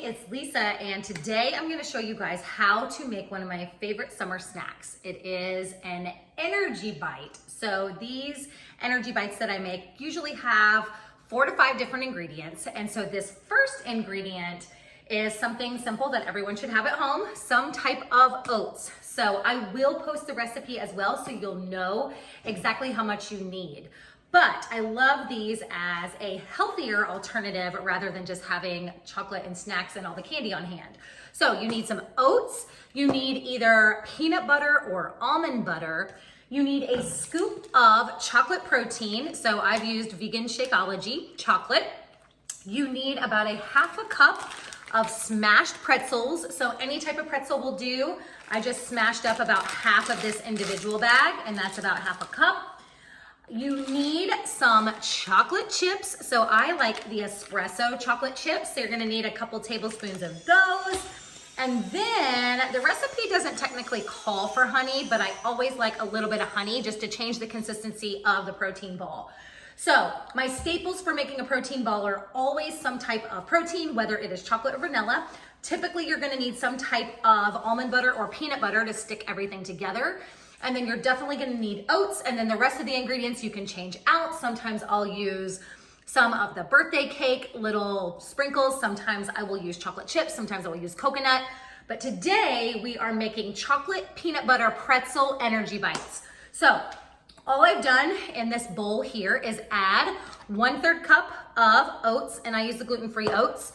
it's Lisa, and today I'm going to show you guys how to make one of my favorite summer snacks. It is an energy bite. So these energy bites that I make usually have 4 to 5 different ingredients. And so this first ingredient is something simple that everyone should have at home, some type of oats. So I will post the recipe as well so you'll know exactly how much you need. But I love these as a healthier alternative rather than just having chocolate and snacks and all the candy on hand. So you need some oats, you need either peanut butter or almond butter, you need a scoop of chocolate protein, so I've used vegan Shakeology chocolate. You need about a half a cup of smashed pretzels, so any type of pretzel will do. I just smashed up about half of this individual bag, and that's about half a cup. You need some chocolate chips. So I like the espresso chocolate chips. So you're gonna need a couple tablespoons of those. And then the recipe doesn't technically call for honey, but I always like a little bit of honey just to change the consistency of the protein ball. So my staples for making a protein ball are always some type of protein, whether it is chocolate or vanilla. Typically you're gonna need some type of almond butter or peanut butter to stick everything together. And then you're definitely gonna need oats, and then the rest of the ingredients you can change out. Sometimes I'll use some of the birthday cake, little sprinkles. Sometimes I will use chocolate chips. Sometimes I will use coconut. But today we are making chocolate peanut butter pretzel energy bites. So all I've done in this bowl here is add 1/3 cup of oats, and I use the gluten-free oats.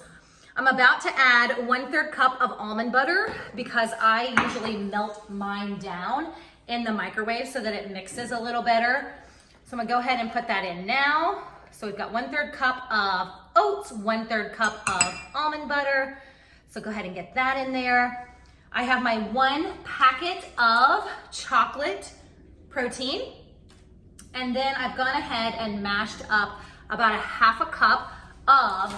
I'm about to add 1/3 cup of almond butter because I usually melt mine down in the microwave so that it mixes a little better. So I'm gonna go ahead and put that in now. So we've got 1/3 cup of oats, 1/3 cup of almond butter. So go ahead and get that in there. I have my 1 packet of chocolate protein. And then I've gone ahead and mashed up about a half a cup of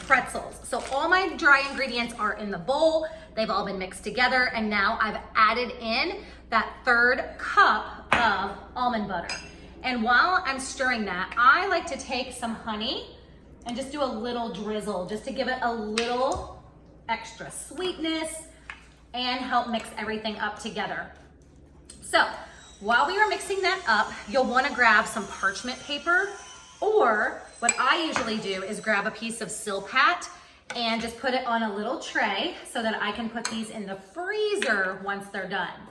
pretzels. So all my dry ingredients are in the bowl. They've all been mixed together. And now I've added in that 1/3 cup of almond butter. And while I'm stirring that, I like to take some honey and just do a little drizzle just to give it a little extra sweetness and help mix everything up together. So while we are mixing that up, you'll want to grab some parchment paper, or what I usually do is grab a piece of Silpat and just put it on a little tray so that I can put these in the freezer once they're done.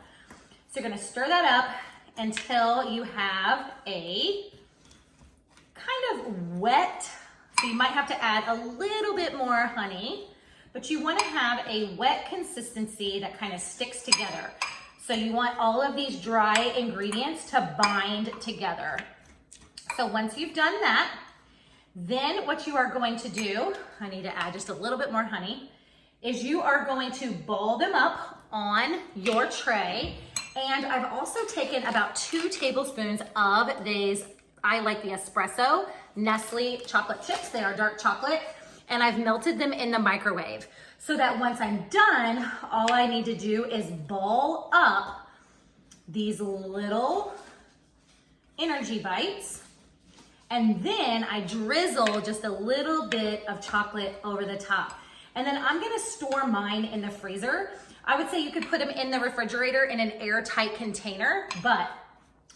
So you're gonna stir that up until you have a kind of wet, so you might have to add a little bit more honey, but you wanna have a wet consistency that kind of sticks together. So you want all of these dry ingredients to bind together. So once you've done that, then what you are going to do, I need to add just a little bit more honey, is you are going to ball them up on your tray. And I've also taken about 2 tablespoons of these, I like the espresso Nestle chocolate chips. They are dark chocolate. And I've melted them in the microwave so that once I'm done, all I need to do is ball up these little energy bites. And then I drizzle just a little bit of chocolate over the top. And then I'm gonna store mine in the freezer. I would say you could put them in the refrigerator in an airtight container, but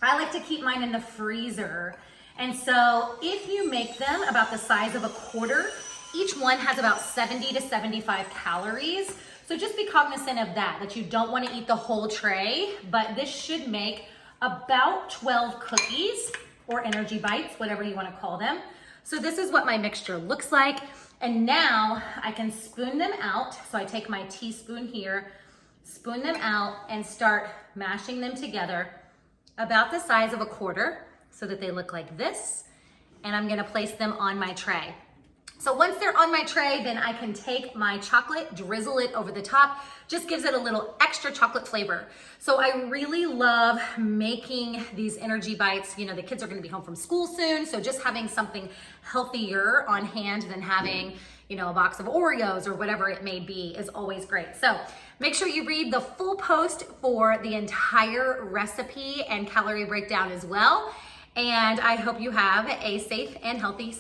I like to keep mine in the freezer. And so if you make them about the size of a quarter, each one has about 70 to 75 calories. So just be cognizant of that you don't want to eat the whole tray, but this should make about 12 cookies or energy bites, whatever you want to call them. So this is what my mixture looks like. And now I can spoon them out. So I take my teaspoon here, spoon them out, and start mashing them together about the size of a quarter so that they look like this. And I'm gonna place them on my tray. So once they're on my tray, then I can take my chocolate, drizzle it over the top, just gives it a little extra chocolate flavor. So I really love making these energy bites. You know, the kids are gonna be home from school soon, so just having something healthier on hand than having, you know, a box of Oreos or whatever it may be is always great. So make sure you read the full post for the entire recipe and calorie breakdown as well. And I hope you have a safe and healthy